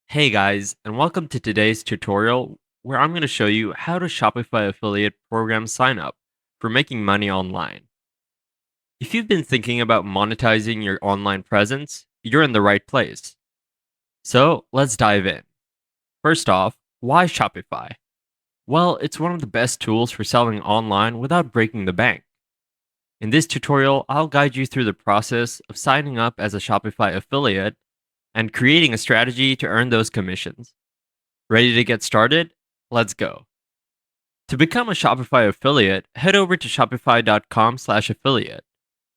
Hey guys, and welcome to today's tutorial where I'm going to show you how to Shopify affiliate program sign up for making money online. If you've been thinking about monetizing your online presence, you're in the right place. So let's dive in. First off, why Shopify? Well, it's one of the best tools for selling online without breaking the bank. In this tutorial, I'll guide you through the process of signing up as a Shopify affiliate and creating a strategy to earn those commissions. Ready to get started? Let's go. To become a Shopify affiliate, head over to shopify.com/affiliate.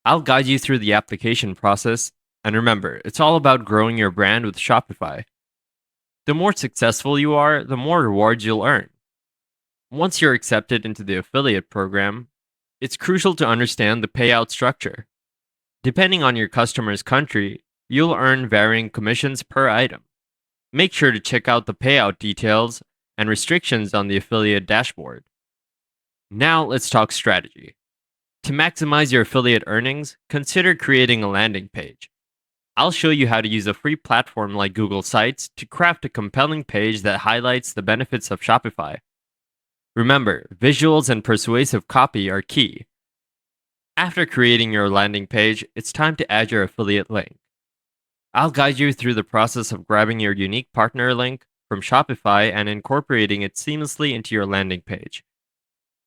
I'll guide you through the application process, and remember, it's all about growing your brand with Shopify. The more successful you are, the more rewards you'll earn. Once you're accepted into the affiliate program, it's crucial to understand the payout structure. Depending on your customer's country, you'll earn varying commissions per item. Make sure to check out the payout details and restrictions on the affiliate dashboard. Now let's talk strategy. To maximize your affiliate earnings, consider creating a landing page. I'll show you how to use a free platform like Google Sites to craft a compelling page that highlights the benefits of Shopify. Remember, visuals and persuasive copy are key. After creating your landing page, it's time to add your affiliate link. I'll guide you through the process of grabbing your unique partner link from Shopify and incorporating it seamlessly into your landing page.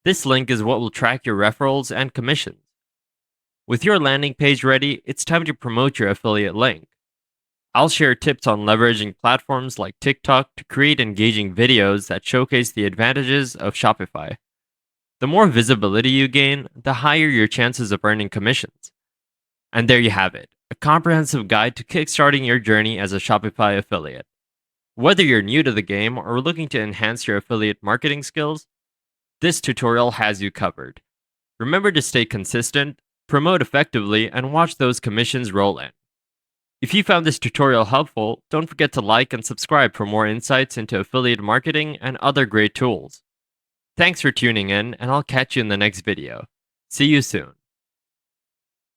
This link is what will track your referrals and commissions. With your landing page ready, it's time to promote your affiliate link. I'll share tips on leveraging platforms like TikTok to create engaging videos that showcase the advantages of Shopify. The more visibility you gain, the higher your chances of earning commissions. And there you have it, a comprehensive guide to kickstarting your journey as a Shopify affiliate. Whether you're new to the game or looking to enhance your affiliate marketing skills, this tutorial has you covered. Remember to stay consistent, promote effectively, and watch those commissions roll in. If you found this tutorial helpful, don't forget to like and subscribe for more insights into affiliate marketing and other great tools. Thanks for tuning in, and I'll catch you in the next video. See you soon.